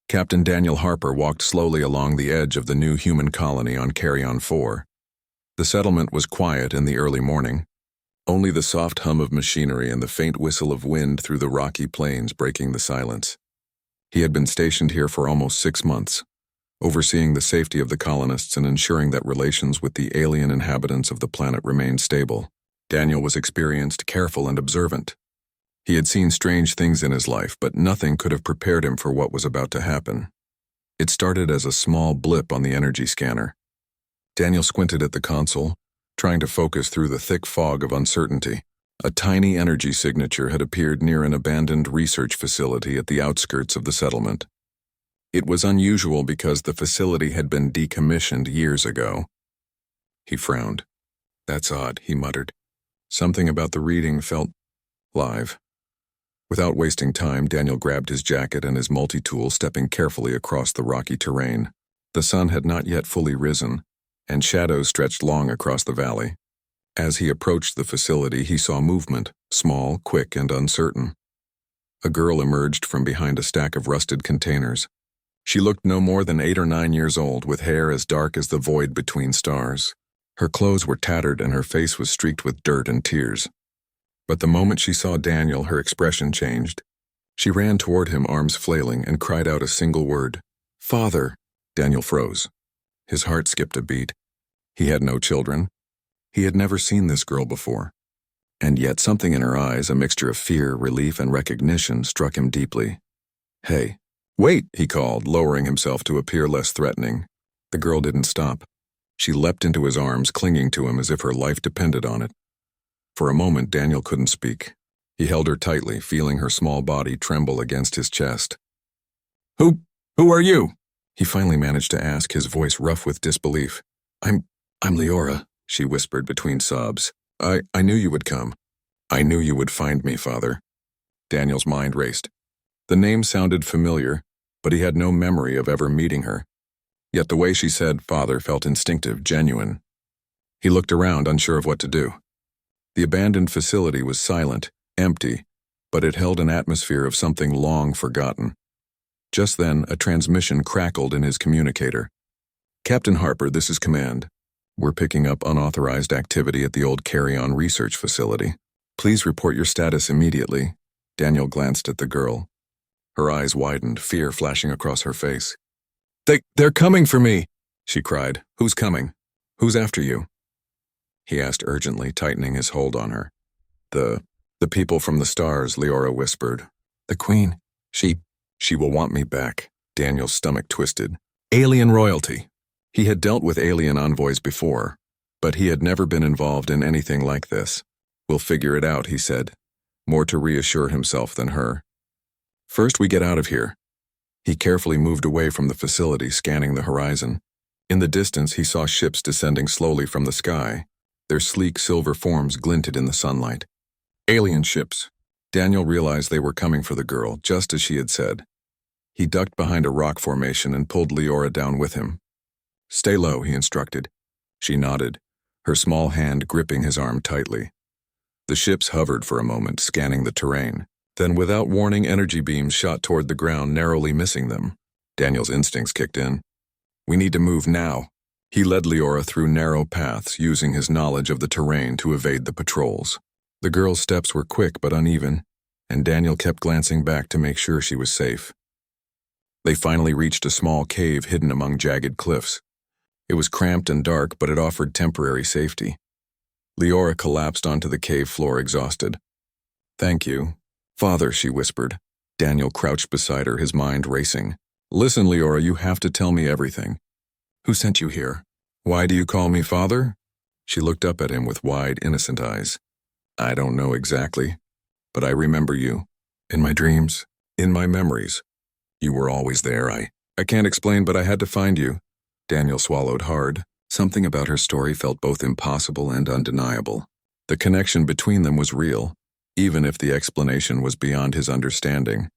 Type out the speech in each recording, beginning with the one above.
Captain Daniel Harper walked slowly along the edge of the new human colony on Carrion 4. The settlement was quiet in the early morning, only the soft hum of machinery and the faint whistle of wind through the rocky plains breaking the silence. He had been stationed here for almost 6 months, overseeing the safety of the colonists and ensuring that relations with the alien inhabitants of the planet remained stable. Daniel was experienced, careful, and observant. He had seen strange things in his life, but nothing could have prepared him for what was about to happen. It started as a small blip on the energy scanner. Daniel squinted at the console, trying to focus through the thick fog of uncertainty. A tiny energy signature had appeared near an abandoned research facility at the outskirts of the settlement. It was unusual because the facility had been decommissioned years ago. He frowned. "That's odd," he muttered. Something about the reading felt live. Without wasting time, Daniel grabbed his jacket and his multi-tool, stepping carefully across the rocky terrain. The sun had not yet fully risen, and shadows stretched long across the valley. As he approached the facility, he saw movement, small, quick, and uncertain. A girl emerged from behind a stack of rusted containers. She looked no more than 8 or 9 years old, with hair as dark as the void between stars. Her clothes were tattered and her face was streaked with dirt and tears. But the moment she saw Daniel, her expression changed. She ran toward him, arms flailing, and cried out a single word, "Father!" Daniel froze. His heart skipped a beat. He had no children. He had never seen this girl before. And yet something in her eyes, a mixture of fear, relief, and recognition, struck him deeply. "Hey, wait," he called, lowering himself to appear less threatening. The girl didn't stop. She leapt into his arms, clinging to him as if her life depended on it. For a moment, Daniel couldn't speak. He held her tightly, feeling her small body tremble against his chest. Who are you?" he finally managed to ask, his voice rough with disbelief. I'm Leora," she whispered between sobs. I knew you would come. I knew you would find me, Father." Daniel's mind raced. The name sounded familiar, but he had no memory of ever meeting her. Yet the way she said "Father" felt instinctive, genuine. He looked around, unsure of what to do. The abandoned facility was silent, empty, but it held an atmosphere of something long forgotten. Just then, a transmission crackled in his communicator. "Captain Harper, this is Command. We're picking up unauthorized activity at the old Carrion research facility. Please report your status immediately." Daniel glanced at the girl. Her eyes widened, fear flashing across her face. They're coming for me!" she cried. "Who's coming? Who's after you?" he asked urgently, tightening his hold on her. The people from the stars," Leora whispered. "The Queen. She will want me back." Daniel's stomach twisted. Alien royalty. He had dealt with alien envoys before, but he had never been involved in anything like this. "We'll figure it out," he said, more to reassure himself than her. "First, we get out of here." He carefully moved away from the facility, scanning the horizon. In the distance, he saw ships descending slowly from the sky. Their sleek silver forms glinted in the sunlight. Alien ships. Daniel realized they were coming for the girl, just as she had said. He ducked behind a rock formation and pulled Leora down with him. "Stay low," he instructed. She nodded, her small hand gripping his arm tightly. The ships hovered for a moment, scanning the terrain. Then, without warning, energy beams shot toward the ground, narrowly missing them. Daniel's instincts kicked in. "We need to move now." He led Leora through narrow paths, using his knowledge of the terrain to evade the patrols. The girl's steps were quick but uneven, and Daniel kept glancing back to make sure she was safe. They finally reached a small cave hidden among jagged cliffs. It was cramped and dark, but it offered temporary safety. Leora collapsed onto the cave floor, exhausted. "Thank you, Father," she whispered. Daniel crouched beside her, his mind racing. "Listen, Leora, you have to tell me everything. Who sent you here? Why do you call me Father?" She looked up at him with wide, innocent eyes. "I don't know exactly, but I remember you. In my dreams, in my memories. You were always there. I can't explain, but I had to find you." Daniel swallowed hard. Something about her story felt both impossible and undeniable. The connection between them was real, even if the explanation was beyond his understanding.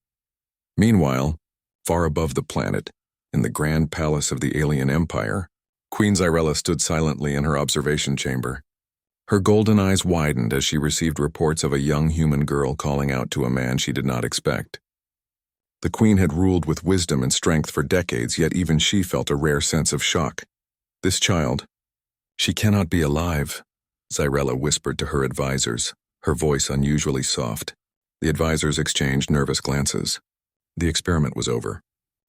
Meanwhile, far above the planet, in the grand palace of the alien empire, Queen Xyrella stood silently in her observation chamber. Her golden eyes widened as she received reports of a young human girl calling out to a man she did not expect. The queen had ruled with wisdom and strength for decades, yet even she felt a rare sense of shock. This child, she cannot be alive, Xyrella whispered to her advisors, her voice unusually soft. The advisors exchanged nervous glances. The experiment was over.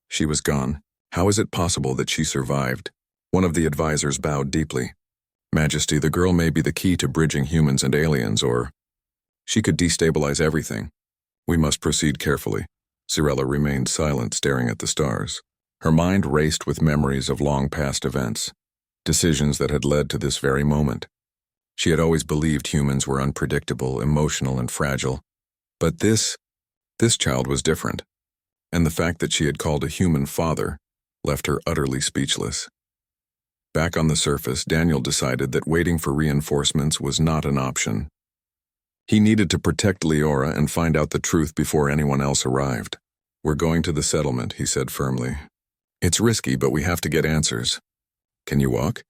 She was gone. How is it possible that she survived? One of the advisors bowed deeply. Majesty, the girl may be the key to bridging humans and aliens, or she could destabilize everything. We must proceed carefully. Xyrella remained silent, staring at the stars. Her mind raced with memories of long-past events, decisions that had led to this very moment. She had always believed humans were unpredictable, emotional, and fragile. But this child was different, and the fact that she had called a human father left her utterly speechless. Back on the surface, Daniel decided that waiting for reinforcements was not an option. He needed to protect Leora and find out the truth before anyone else arrived. We're going to the settlement, he said firmly. It's risky, but we have to get answers. Can you walk?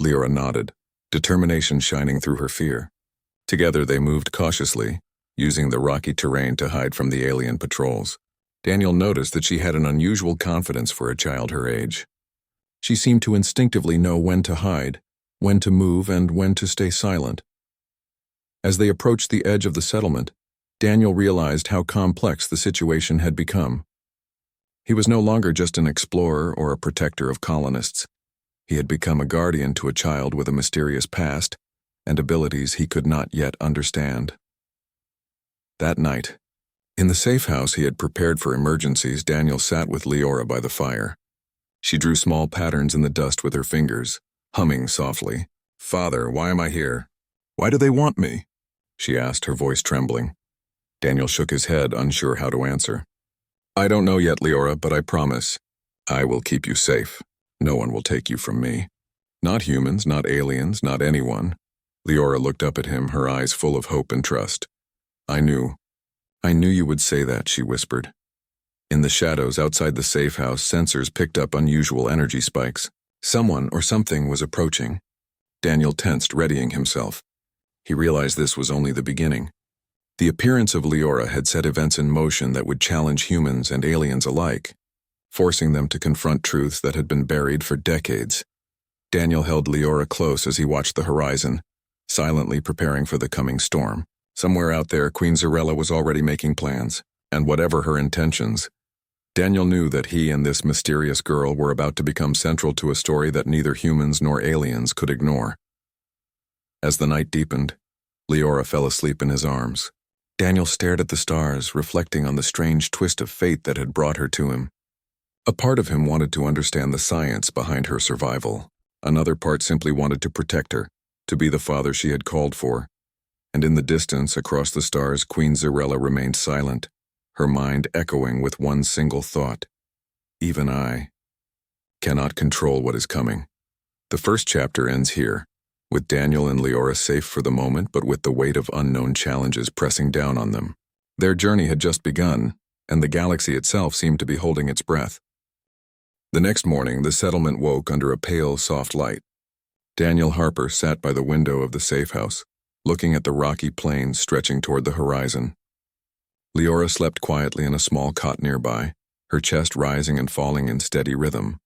Leora nodded, determination shining through her fear. Together they moved cautiously, using the rocky terrain to hide from the alien patrols. Daniel noticed that she had an unusual confidence for a child her age. She seemed to instinctively know when to hide, when to move, and when to stay silent. As they approached the edge of the settlement, Daniel realized how complex the situation had become. He was no longer just an explorer or a protector of colonists. He had become a guardian to a child with a mysterious past and abilities he could not yet understand. That night, in the safe house he had prepared for emergencies, Daniel sat with Leora by the fire. She drew small patterns in the dust with her fingers, humming softly. Father, why am I here? Why do they want me? She asked, her voice trembling. Daniel shook his head, unsure how to answer. I don't know yet, Leora, but I promise. I will keep you safe. No one will take you from me. Not humans, not aliens, not anyone. Leora looked up at him, her eyes full of hope and trust. I knew you would say that, she whispered. In the shadows outside the safe house, sensors picked up unusual energy spikes. Someone or something was approaching. Daniel tensed, readying himself. He realized this was only the beginning. The appearance of Leora had set events in motion that would challenge humans and aliens alike, forcing them to confront truths that had been buried for decades. Daniel held Leora close as he watched the horizon, silently preparing for the coming storm. Somewhere out there, Queen Xyrella was already making plans, and whatever her intentions, Daniel knew that he and this mysterious girl were about to become central to a story that neither humans nor aliens could ignore. As the night deepened, Leora fell asleep in his arms. Daniel stared at the stars, reflecting on the strange twist of fate that had brought her to him. A part of him wanted to understand the science behind her survival. Another part simply wanted to protect her, to be the father she had called for. And in the distance, across the stars, Queen Xyrella remained silent, her mind echoing with one single thought. Even I cannot control what is coming. The first chapter ends here, with Daniel and Leora safe for the moment, but with the weight of unknown challenges pressing down on them. Their journey had just begun, and the galaxy itself seemed to be holding its breath. The next morning, the settlement woke under a pale, soft light. Daniel Harper sat by the window of the safe house, looking at the rocky plains stretching toward the horizon. Leora slept quietly in a small cot nearby, her chest rising and falling in steady rhythm.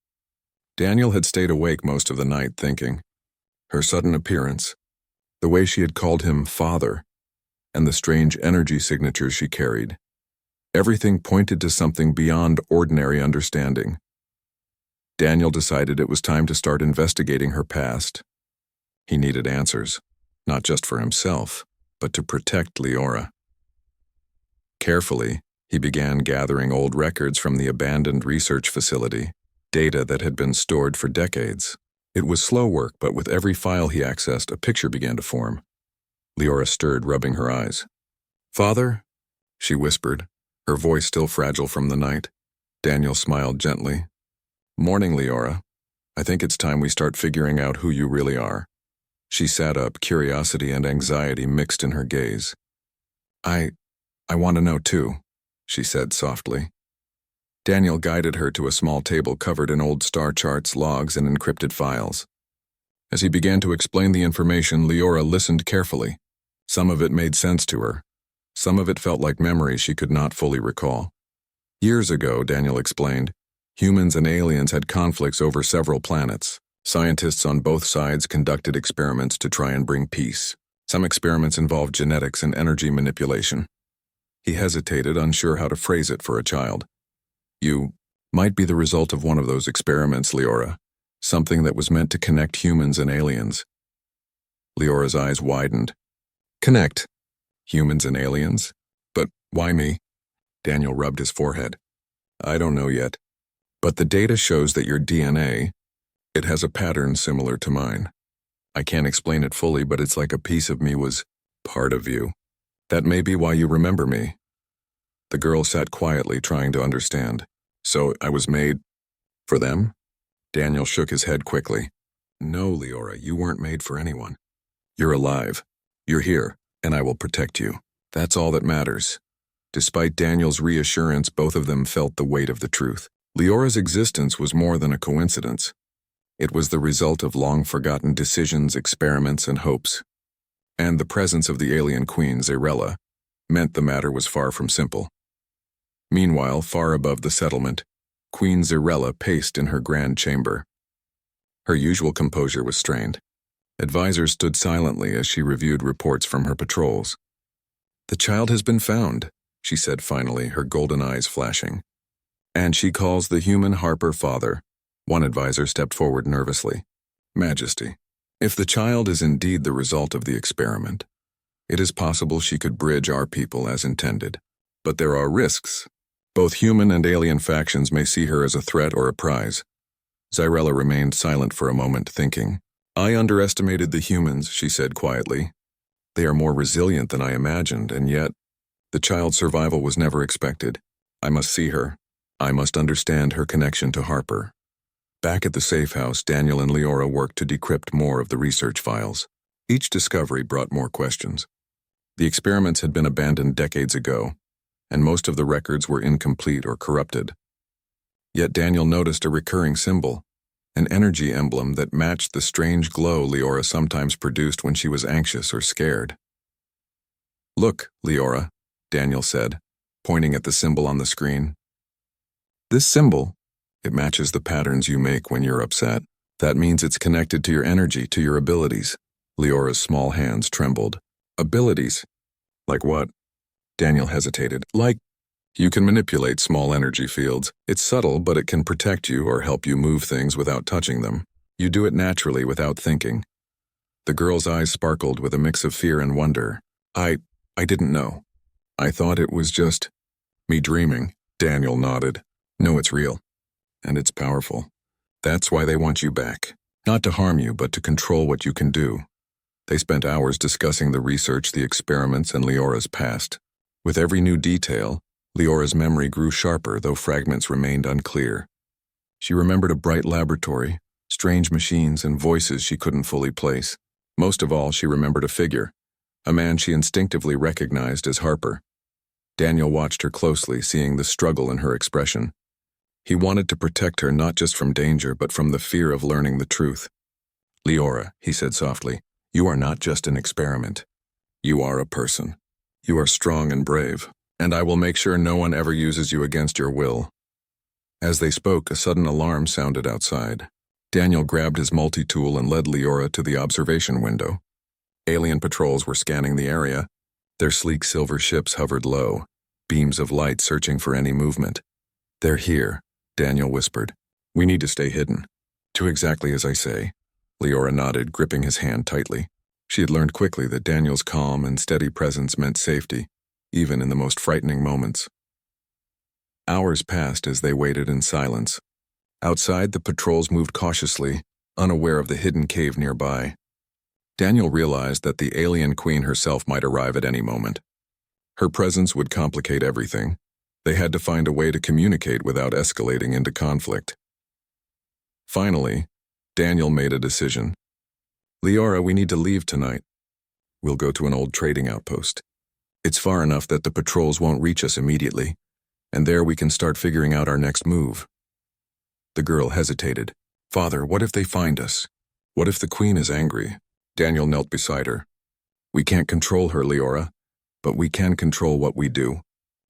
Daniel had stayed awake most of the night thinking. Her sudden appearance, the way she had called him father, and the strange energy signatures she carried. Everything pointed to something beyond ordinary understanding. Daniel decided it was time to start investigating her past. He needed answers, not just for himself, but to protect Leora. Carefully, he began gathering old records from the abandoned research facility, data that had been stored for decades. It was slow work, but with every file he accessed, a picture began to form. Leora stirred, rubbing her eyes. Father? She whispered, her voice still fragile from the night. Daniel smiled gently. Morning, Leora. I think it's time we start figuring out who you really are. She sat up, curiosity and anxiety mixed in her gaze. I want to know too, she said softly. Daniel guided her to a small table covered in old star charts, logs, and encrypted files. As he began to explain the information, Leora listened carefully. Some of it made sense to her. Some of it felt like memories she could not fully recall. Years ago, Daniel explained, humans and aliens had conflicts over several planets. Scientists on both sides conducted experiments to try and bring peace. Some experiments involved genetics and energy manipulation. He hesitated, unsure how to phrase it for a child. You might be the result of one of those experiments, Leora. Something that was meant to connect humans and aliens. Leora's eyes widened. Connect? Humans and aliens? But why me? Daniel rubbed his forehead. I don't know yet. But the data shows that your DNA, it has a pattern similar to mine. I can't explain it fully, but it's like a piece of me was part of you. That may be why you remember me. The girl sat quietly, trying to understand. So I was made for them? Daniel shook his head quickly. No, Leora, you weren't made for anyone. You're alive. You're here, and I will protect you. That's all that matters. Despite Daniel's reassurance, both of them felt the weight of the truth. Leora's existence was more than a coincidence. It was the result of long-forgotten decisions, experiments, and hopes. And the presence of the alien queen, Zarella, meant the matter was far from simple. Meanwhile, far above the settlement, Queen Zarella paced in her grand chamber. Her usual composure was strained. Advisors stood silently as she reviewed reports from her patrols. The child has been found, she said finally, her golden eyes flashing. And she calls the human Harper father. One advisor stepped forward nervously. Majesty, if the child is indeed the result of the experiment, it is possible she could bridge our people as intended. But there are risks. Both human and alien factions may see her as a threat or a prize. Zarella remained silent for a moment, thinking. I underestimated the humans, she said quietly. They are more resilient than I imagined, and yet, the child's survival was never expected. I must see her. I must understand her connection to Harper. Back at the safe house, Daniel and Leora worked to decrypt more of the research files. Each discovery brought more questions. The experiments had been abandoned decades ago, and most of the records were incomplete or corrupted. Yet Daniel noticed a recurring symbol, an energy emblem that matched the strange glow Leora sometimes produced when she was anxious or scared. Look, Leora, Daniel said, pointing at the symbol on the screen. This symbol, it matches the patterns you make when you're upset. That means it's connected to your energy, to your abilities. Leora's small hands trembled. Abilities? Like what? Daniel hesitated. Like, you can manipulate small energy fields. It's subtle, but it can protect you or help you move things without touching them. You do it naturally without thinking. The girl's eyes sparkled with a mix of fear and wonder. I didn't know. I thought it was just me dreaming. Daniel nodded. No, it's real. And it's powerful. That's why they want you back. Not to harm you, but to control what you can do. They spent hours discussing the research, the experiments, and Leora's past. With every new detail, Leora's memory grew sharper, though fragments remained unclear. She remembered a bright laboratory, strange machines, and voices she couldn't fully place. Most of all, she remembered a figure, a man she instinctively recognized as Harper. Daniel watched her closely, seeing the struggle in her expression. He wanted to protect her not just from danger, but from the fear of learning the truth. Leora, he said softly, you are not just an experiment. You are a person. You are strong and brave, and I will make sure no one ever uses you against your will. As they spoke, a sudden alarm sounded outside. Daniel grabbed his multi-tool and led Leora to the observation window. Alien patrols were scanning the area. Their sleek silver ships hovered low, beams of light searching for any movement. They're here, Daniel whispered. We need to stay hidden. Do exactly as I say. Leora nodded, gripping his hand tightly. She had learned quickly that Daniel's calm and steady presence meant safety, even in the most frightening moments. Hours passed as they waited in silence. Outside, the patrols moved cautiously, unaware of the hidden cave nearby. Daniel realized that the alien queen herself might arrive at any moment. Her presence would complicate everything. They had to find a way to communicate without escalating into conflict. Finally, Daniel made a decision. Leora, we need to leave tonight. We'll go to an old trading outpost. It's far enough that the patrols won't reach us immediately, and there we can start figuring out our next move. The girl hesitated. Father, what if they find us? What if the queen is angry? Daniel knelt beside her. We can't control her, Leora, but we can control what we do.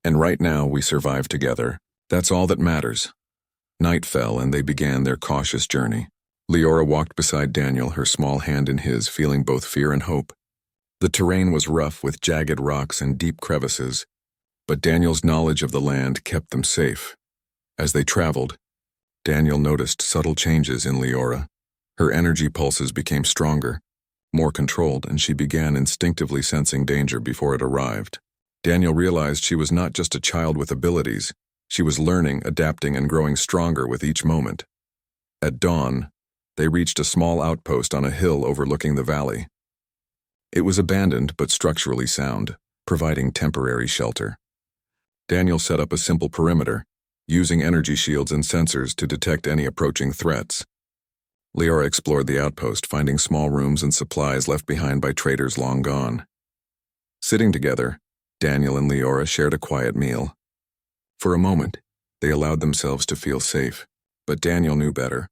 And right now we survive together. That's all that matters. Night fell and they began their cautious journey. Leora walked beside Daniel, her small hand in his, feeling both fear and hope. The terrain was rough with jagged rocks and deep crevices, but Daniel's knowledge of the land kept them safe. As they traveled, Daniel noticed subtle changes in Leora. Her energy pulses became stronger, more controlled, and she began instinctively sensing danger before it arrived. Daniel realized she was not just a child with abilities. She was learning, adapting, and growing stronger with each moment. At dawn, they reached a small outpost on a hill overlooking the valley. It was abandoned but structurally sound, providing temporary shelter. Daniel set up a simple perimeter, using energy shields and sensors to detect any approaching threats. Leora explored the outpost, finding small rooms and supplies left behind by traders long gone. Sitting together, Daniel and Leora shared a quiet meal. For a moment, they allowed themselves to feel safe, but Daniel knew better.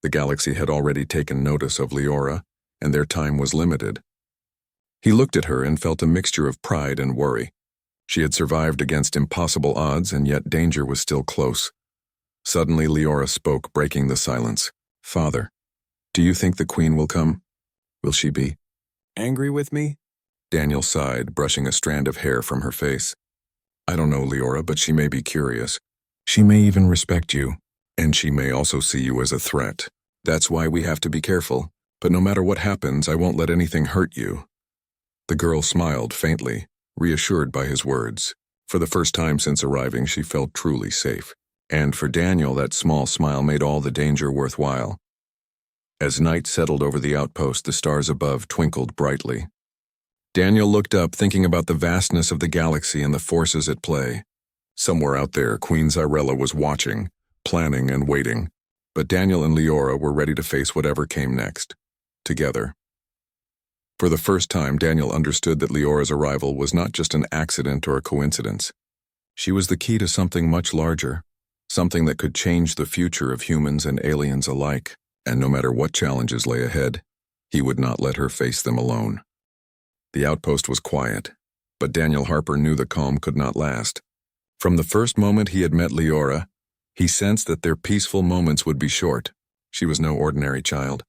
The galaxy had already taken notice of Leora, and their time was limited. He looked at her and felt a mixture of pride and worry. She had survived against impossible odds, and yet danger was still close. Suddenly, Leora spoke, breaking the silence. "Father, do you think the Queen will come? Will she be angry with me?" Daniel sighed, brushing a strand of hair from her face. "I don't know, Leora, but she may be curious. She may even respect you, and she may also see you as a threat. That's why we have to be careful. But no matter what happens, I won't let anything hurt you." The girl smiled faintly, reassured by his words. For the first time since arriving, she felt truly safe. And for Daniel, that small smile made all the danger worthwhile. As night settled over the outpost, the stars above twinkled brightly. Daniel looked up, thinking about the vastness of the galaxy and the forces at play. Somewhere out there, Queen Xyrella was watching, planning and waiting. But Daniel and Leora were ready to face whatever came next, together. For the first time, Daniel understood that Leora's arrival was not just an accident or a coincidence. She was the key to something much larger, something that could change the future of humans and aliens alike. And no matter what challenges lay ahead, he would not let her face them alone. The outpost was quiet, but Daniel Harper knew the calm could not last. From the first moment he had met Leora, he sensed that their peaceful moments would be short. She was no ordinary child.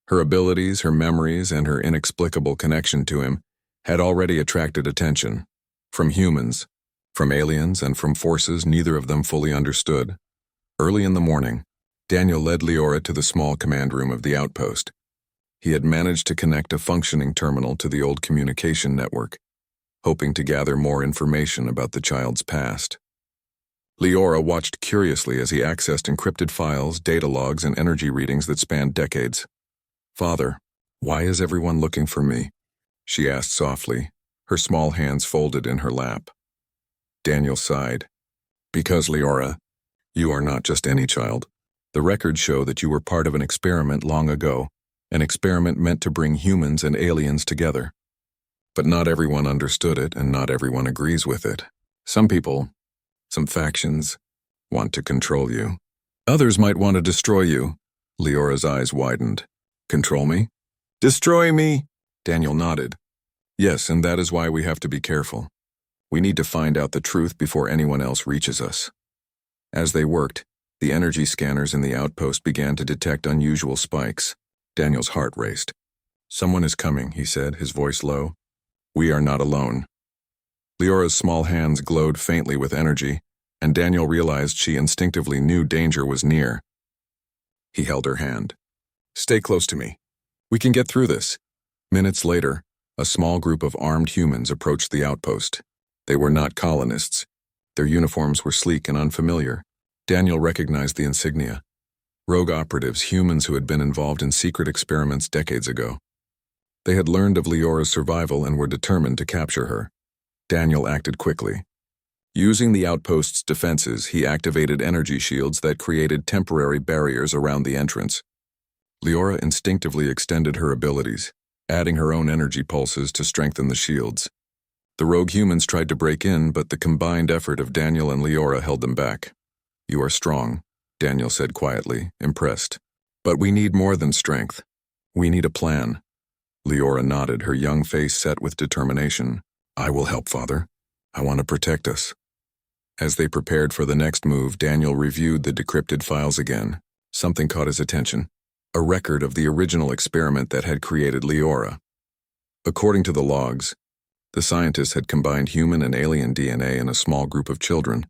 Her abilities, her memories, and her inexplicable connection to him had already attracted attention. From humans, from aliens, and from forces neither of them fully understood. Early in the morning, Daniel led Leora to the small command room of the outpost. He had managed to connect a functioning terminal to the old communication network, hoping to gather more information about the child's past. Leora watched curiously as he accessed encrypted files, data logs, and energy readings that spanned decades. "Father, why is everyone looking for me?" she asked softly, her small hands folded in her lap. Daniel sighed. "Because, Leora, you are not just any child. The records show that you were part of an experiment long ago, an experiment meant to bring humans and aliens together. But not everyone understood it, and not everyone agrees with it. Some people, some factions, want to control you. Others might want to destroy you." Leora's eyes widened. "Control me? Destroy me?" Daniel nodded. "Yes, and that is why we have to be careful. We need to find out the truth before anyone else reaches us." As they worked, the energy scanners in the outpost began to detect unusual spikes. Daniel's heart raced. "Someone is coming," he said, his voice low. "We are not alone." Leora's small hands glowed faintly with energy, and Daniel realized she instinctively knew danger was near. He held her hand. "Stay close to me. We can get through this." Minutes later, a small group of armed humans approached the outpost. They were not colonists. Their uniforms were sleek and unfamiliar. Daniel recognized the insignia. Rogue operatives, humans who had been involved in secret experiments decades ago. They had learned of Leora's survival and were determined to capture her. Daniel acted quickly. Using the outpost's defenses, he activated energy shields that created temporary barriers around the entrance. Leora instinctively extended her abilities, adding her own energy pulses to strengthen the shields. The rogue humans tried to break in, but the combined effort of Daniel and Leora held them back. "You are strong," Daniel said quietly, impressed. "But we need more than strength. We need a plan." Leora nodded, her young face set with determination. "I will help, Father. I want to protect us." As they prepared for the next move, Daniel reviewed the decrypted files again. Something caught his attention. A record of the original experiment that had created Leora. According to the logs, the scientists had combined human and alien DNA in a small group of children,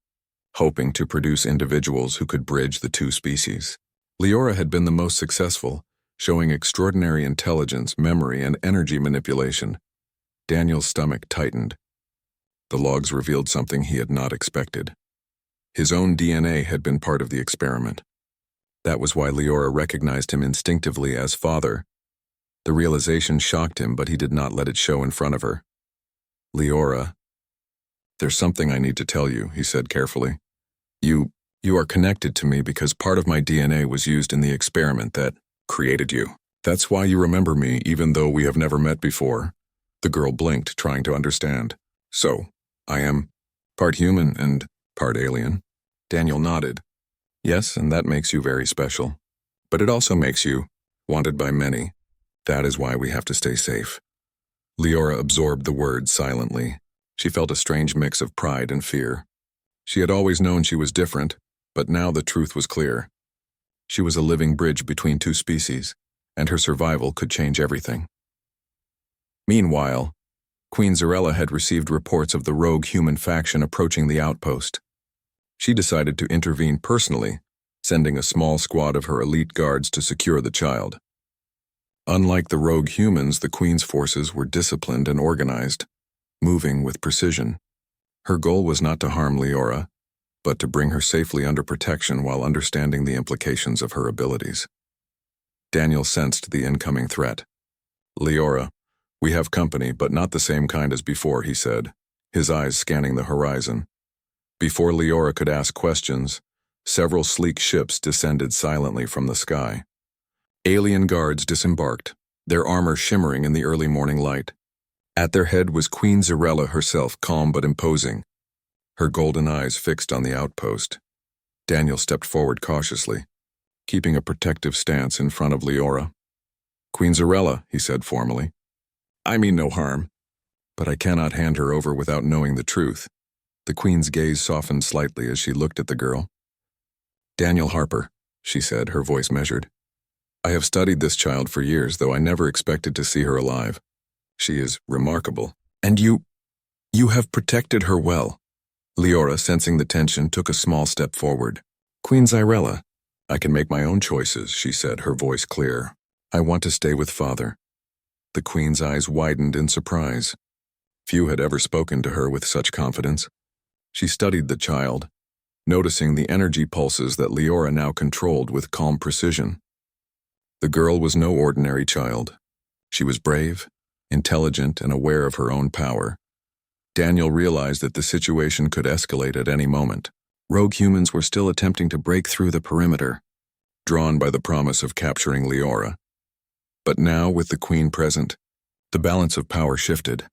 hoping to produce individuals who could bridge the two species. Leora had been the most successful, showing extraordinary intelligence, memory, and energy manipulation. Daniel's stomach tightened. The logs revealed something he had not expected. His own DNA had been part of the experiment. That was why Leora recognized him instinctively as father. The realization shocked him, but he did not let it show in front of her. Leora, there's something I need to tell you, he said carefully. You are connected to me because part of my DNA was used in the experiment that created you. That's why you remember me even though we have never met before. The girl blinked, trying to understand. So, I am part human and part alien. Daniel nodded. Yes, and that makes you very special. But it also makes you wanted by many. That is why we have to stay safe. Leora absorbed the words silently. She felt a strange mix of pride and fear. She had always known she was different, but now the truth was clear. She was a living bridge between two species, and her survival could change everything. Meanwhile, Queen Zarella had received reports of the rogue human faction approaching the outpost. She decided to intervene personally, sending a small squad of her elite guards to secure the child. Unlike the rogue humans, the Queen's forces were disciplined and organized, moving with precision. Her goal was not to harm Leora, but to bring her safely under protection while understanding the implications of her abilities. Daniel sensed the incoming threat. Leora, we have company, but not the same kind as before, he said, his eyes scanning the horizon. Before Leora could ask questions, several sleek ships descended silently from the sky. Alien guards disembarked, their armor shimmering in the early morning light. At their head was Queen Zarella herself, calm but imposing, her golden eyes fixed on the outpost. Daniel stepped forward cautiously, keeping a protective stance in front of Leora. Queen Zarella, he said formally. I mean no harm, but I cannot hand her over without knowing the truth. The Queen's gaze softened slightly as she looked at the girl. Daniel Harper, she said, her voice measured. I have studied this child for years, though I never expected to see her alive. She is remarkable. And you have protected her well. Leora, sensing the tension, took a small step forward. Queen Zarella, I can make my own choices, she said, her voice clear. I want to stay with father. The Queen's eyes widened in surprise. Few had ever spoken to her with such confidence. She studied the child, noticing the energy pulses that Leora now controlled with calm precision. The girl was no ordinary child. She was brave, intelligent, and aware of her own power. Daniel realized that the situation could escalate at any moment. Rogue humans were still attempting to break through the perimeter, drawn by the promise of capturing Leora. But now, with the Queen present, the balance of power shifted.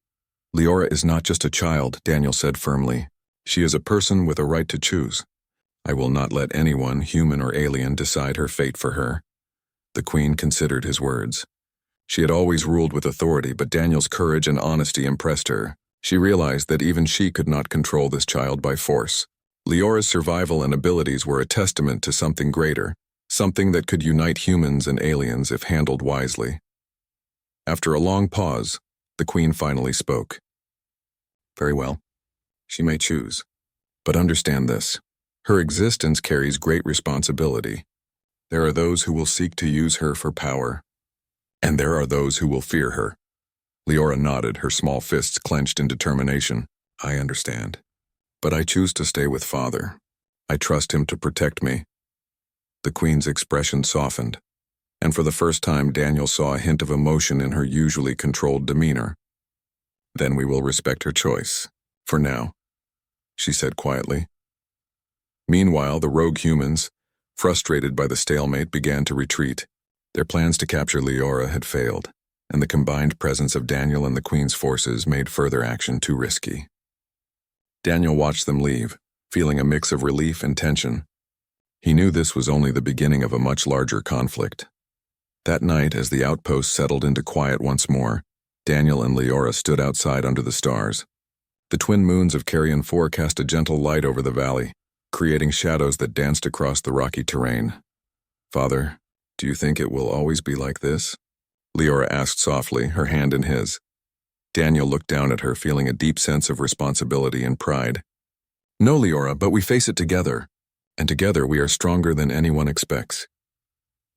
Leora is not just a child, Daniel said firmly. She is a person with a right to choose. I will not let anyone, human or alien, decide her fate for her. The Queen considered his words. She had always ruled with authority, but Daniel's courage and honesty impressed her. She realized that even she could not control this child by force. Leora's survival and abilities were a testament to something greater, something that could unite humans and aliens if handled wisely. After a long pause, the Queen finally spoke. Very well. She may choose. But understand this. Her existence carries great responsibility. There are those who will seek to use her for power, and there are those who will fear her. Leora nodded, her small fists clenched in determination. I understand. But I choose to stay with father. I trust him to protect me. The Queen's expression softened, and for the first time Daniel saw a hint of emotion in her usually controlled demeanor. Then we will respect her choice. For now, she said quietly. Meanwhile, the rogue humans, frustrated by the stalemate, began to retreat. Their plans to capture Leora had failed, and the combined presence of Daniel and the Queen's forces made further action too risky. Daniel watched them leave, feeling a mix of relief and tension. He knew this was only the beginning of a much larger conflict. That night, as the outpost settled into quiet once more, Daniel and Leora stood outside under the stars. The twin moons of Carrion 4 cast a gentle light over the valley, creating shadows that danced across the rocky terrain. "Father, do you think it will always be like this?" Leora asked softly, her hand in his. Daniel looked down at her, feeling a deep sense of responsibility and pride. "No, Leora, but we face it together, and together we are stronger than anyone expects."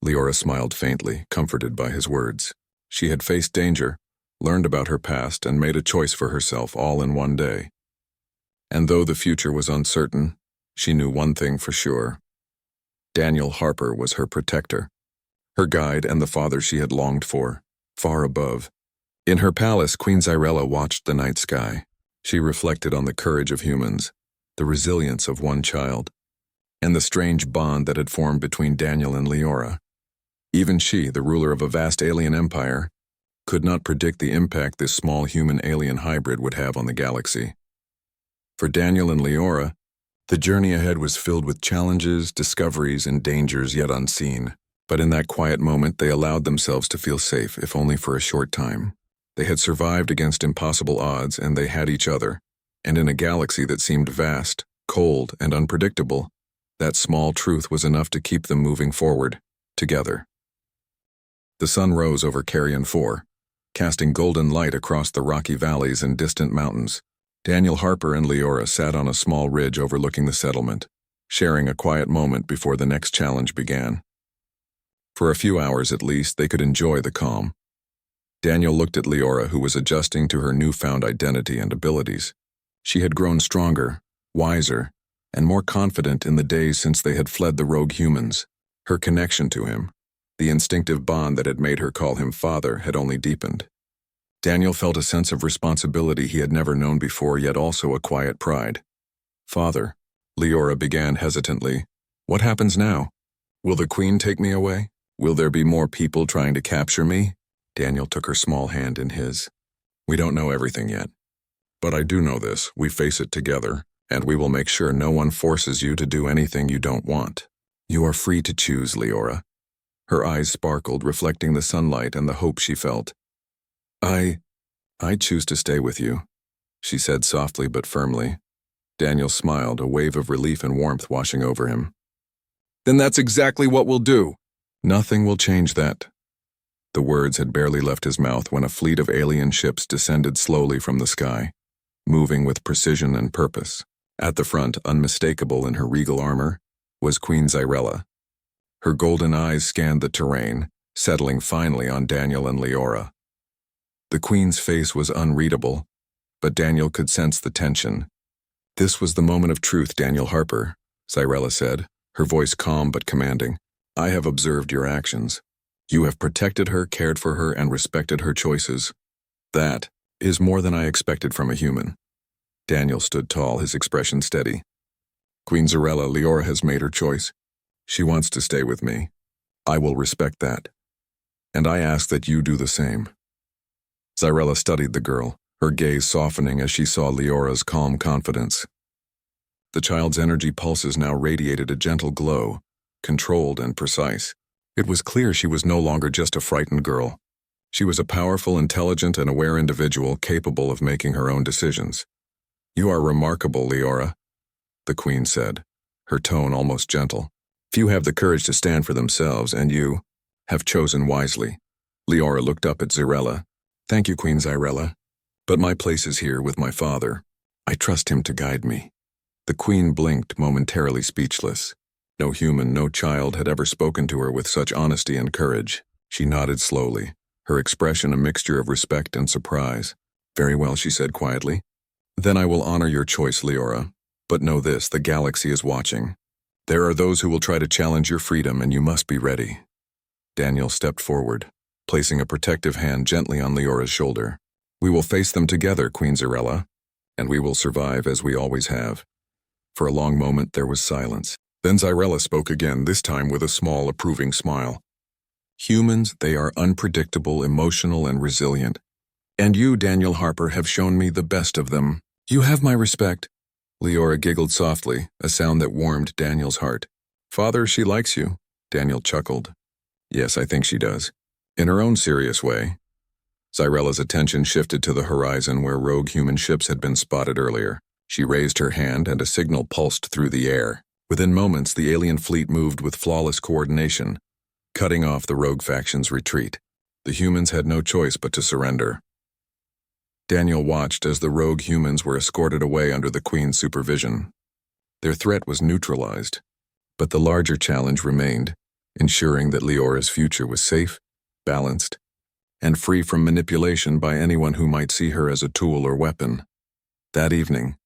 Leora smiled faintly, comforted by his words. She had faced danger, learned about her past, and made a choice for herself all in one day. And though the future was uncertain, she knew one thing for sure. Daniel Harper was her protector, her guide and the father she had longed for, far above. In her palace, Queen Xyrella watched the night sky. She reflected on the courage of humans, the resilience of one child, and the strange bond that had formed between Daniel and Leora. Even she, the ruler of a vast alien empire, could not predict the impact this small human-alien hybrid would have on the galaxy. For Daniel and Leora, the journey ahead was filled with challenges, discoveries, and dangers yet unseen. But in that quiet moment, they allowed themselves to feel safe, if only for a short time. They had survived against impossible odds, and they had each other. And in a galaxy that seemed vast, cold, and unpredictable, that small truth was enough to keep them moving forward, together. The sun rose over Carrion 4, casting golden light across the rocky valleys and distant mountains. Daniel Harper and Leora sat on a small ridge overlooking the settlement, sharing a quiet moment before the next challenge began. For a few hours at least, they could enjoy the calm. Daniel looked at Leora, who was adjusting to her newfound identity and abilities. She had grown stronger, wiser, and more confident in the days since they had fled the rogue humans. Her connection to him, the instinctive bond that had made her call him father, had only deepened. Daniel felt a sense of responsibility he had never known before, yet also a quiet pride. "Father," Leora began hesitantly, "what happens now? Will the Queen take me away? Will there be more people trying to capture me?" Daniel took her small hand in his. "We don't know everything yet. But I do know this: we face it together, and we will make sure no one forces you to do anything you don't want. You are free to choose, Leora." Her eyes sparkled, reflecting the sunlight and the hope she felt. I choose to stay with you," she said softly but firmly. Daniel smiled, a wave of relief and warmth washing over him. "Then that's exactly what we'll do." "Nothing will change that." The words had barely left his mouth when a fleet of alien ships descended slowly from the sky, moving with precision and purpose. At the front, unmistakable in her regal armor, was Queen Xyrella. Her golden eyes scanned the terrain, settling finally on Daniel and Leora. The Queen's face was unreadable, but Daniel could sense the tension. "This was the moment of truth, Daniel Harper," Xyrella said, her voice calm but commanding. "I have observed your actions. You have protected her, cared for her, and respected her choices. That is more than I expected from a human." Daniel stood tall, his expression steady. "Queen Xyrella, Leora has made her choice. She wants to stay with me. I will respect that. And I ask that you do the same." Xyrella studied the girl, her gaze softening as she saw Leora's calm confidence. The child's energy pulses now radiated a gentle glow, controlled and precise. It was clear she was no longer just a frightened girl. She was a powerful, intelligent, and aware individual capable of making her own decisions. "You are remarkable, Leora," the Queen said, her tone almost gentle. "Few have the courage to stand for themselves, and you have chosen wisely." Leora looked up at Xyrella. "Thank you, Queen Xyrella. But my place is here with my father. I trust him to guide me." The Queen blinked, momentarily speechless. No human, no child had ever spoken to her with such honesty and courage. She nodded slowly, her expression a mixture of respect and surprise. "Very well," she said quietly. "Then I will honor your choice, Leora. But know this, the galaxy is watching. There are those who will try to challenge your freedom, and you must be ready." Daniel stepped forward, placing a protective hand gently on Leora's shoulder. "We will face them together, Queen Xyrella, and we will survive as we always have." For a long moment there was silence. Then Xyrella spoke again, this time with a small, approving smile. "Humans, they are unpredictable, emotional, and resilient. And you, Daniel Harper, have shown me the best of them. You have my respect." Leora giggled softly, a sound that warmed Daniel's heart. "Father, she likes you." Daniel chuckled. "Yes, I think she does. In her own serious way." Zyrella's attention shifted to the horizon where rogue human ships had been spotted earlier. She raised her hand and a signal pulsed through the air. Within moments, the alien fleet moved with flawless coordination, cutting off the rogue faction's retreat. The humans had no choice but to surrender. Daniel watched as the rogue humans were escorted away under the Queen's supervision. Their threat was neutralized, but the larger challenge remained, ensuring that Leora's future was safe, balanced, and free from manipulation by anyone who might see her as a tool or weapon. That evening,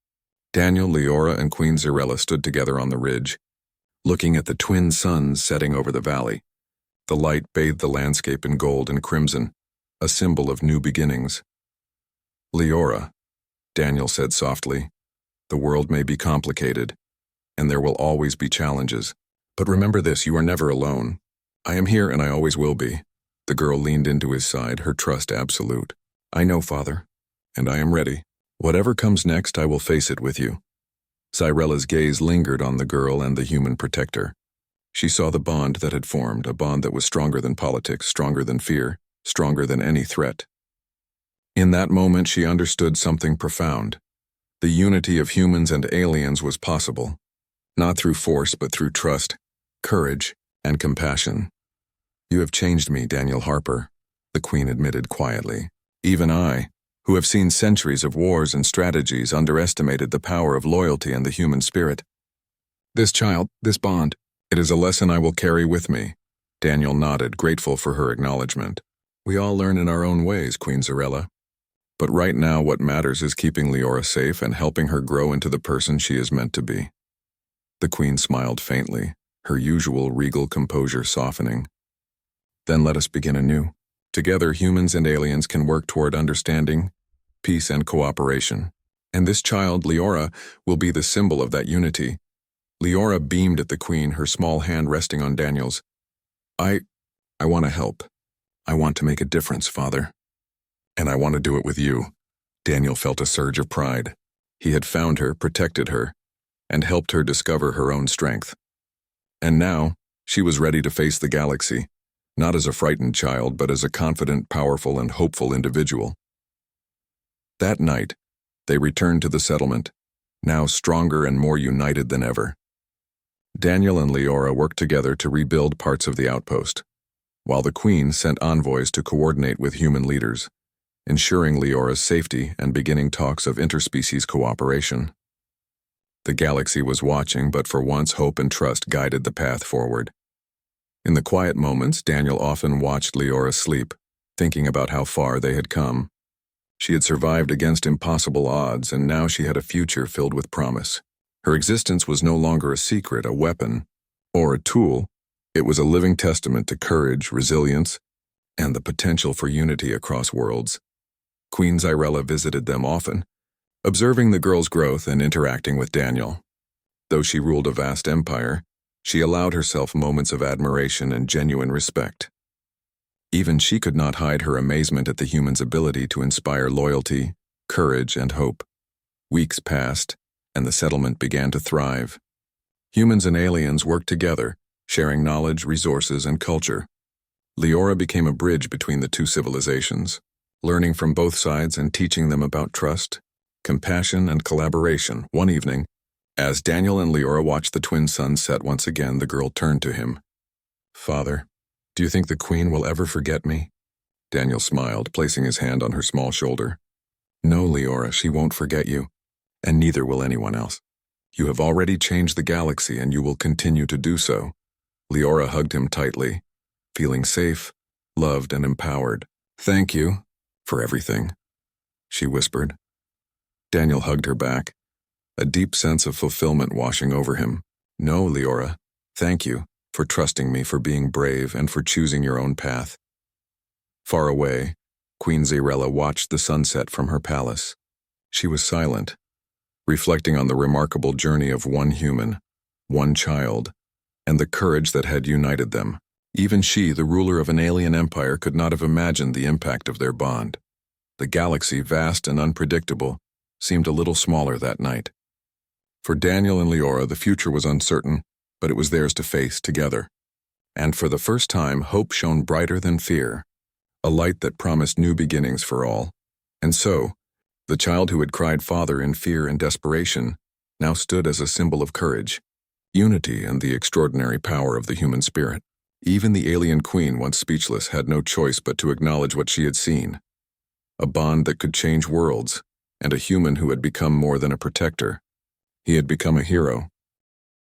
Daniel, Leora, and Queen Zyrella stood together on the ridge, looking at the twin suns setting over the valley. The light bathed the landscape in gold and crimson, a symbol of new beginnings. "Leora," Daniel said softly, "the world may be complicated, and there will always be challenges. But remember this, you are never alone. I am here and I always will be." The girl leaned into his side, her trust absolute. "I know, Father, and I am ready. Whatever comes next, I will face it with you." Zyrella's gaze lingered on the girl and the human protector. She saw the bond that had formed, a bond that was stronger than politics, stronger than fear, stronger than any threat. In that moment, she understood something profound. The unity of humans and aliens was possible, not through force but through trust, courage, and compassion. "You have changed me, Daniel Harper," the Queen admitted quietly. "Even I, who have seen centuries of wars and strategies, underestimated the power of loyalty and the human spirit. This child, this bond, it is a lesson I will carry with me." Daniel nodded, grateful for her acknowledgement. "We all learn in our own ways, Queen Zyrella. But right now what matters is keeping Leora safe and helping her grow into the person she is meant to be." The Queen smiled faintly, her usual regal composure softening. "Then let us begin anew. Together, humans and aliens can work toward understanding, peace, and cooperation. And this child, Leora, will be the symbol of that unity." Leora beamed at the Queen, her small hand resting on Daniel's. I want to help. I want to make a difference, Father. And I want to do it with you." Daniel felt a surge of pride. He had found her, protected her, and helped her discover her own strength. And now, she was ready to face the galaxy, not as a frightened child, but as a confident, powerful, and hopeful individual. That night, they returned to the settlement, now stronger and more united than ever. Daniel and Leora worked together to rebuild parts of the outpost, while the Queen sent envoys to coordinate with human leaders, ensuring Leora's safety and beginning talks of interspecies cooperation. The galaxy was watching, but for once hope and trust guided the path forward. In the quiet moments, Daniel often watched Leora sleep, thinking about how far they had come. She had survived against impossible odds, and now she had a future filled with promise. Her existence was no longer a secret, a weapon, or a tool. It was a living testament to courage, resilience, and the potential for unity across worlds. Queen Zyrella visited them often, observing the girl's growth and interacting with Daniel. Though she ruled a vast empire, she allowed herself moments of admiration and genuine respect. Even she could not hide her amazement at the human's ability to inspire loyalty, courage, and hope. Weeks passed, and the settlement began to thrive. Humans and aliens worked together, sharing knowledge, resources, and culture. Leora became a bridge between the two civilizations, learning from both sides and teaching them about trust, compassion, and collaboration. One evening, as Daniel and Leora watched the twin suns set once again, the girl turned to him. "Father, do you think the Queen will ever forget me?" Daniel smiled, placing his hand on her small shoulder. "No, Leora, she won't forget you, and neither will anyone else. You have already changed the galaxy, and you will continue to do so." Leora hugged him tightly, feeling safe, loved, and empowered. "Thank you for everything," she whispered. Daniel hugged her back, a deep sense of fulfillment washing over him. "No, Leora, thank you for trusting me, for being brave, and for choosing your own path." Far away, Queen Zyrella watched the sunset from her palace. She was silent, reflecting on the remarkable journey of one human, one child, and the courage that had united them. Even she, the ruler of an alien empire, could not have imagined the impact of their bond. The galaxy, vast and unpredictable, seemed a little smaller that night. For Daniel and Leora, the future was uncertain, but it was theirs to face together. And for the first time, hope shone brighter than fear. a light that promised new beginnings for all. And so, the child who had cried father in fear and desperation now stood as a symbol of courage, unity, and the extraordinary power of the human spirit. Even the alien queen, once speechless, had no choice but to acknowledge what she had seen. A bond that could change worlds, and a human who had become more than a protector. He had become a hero,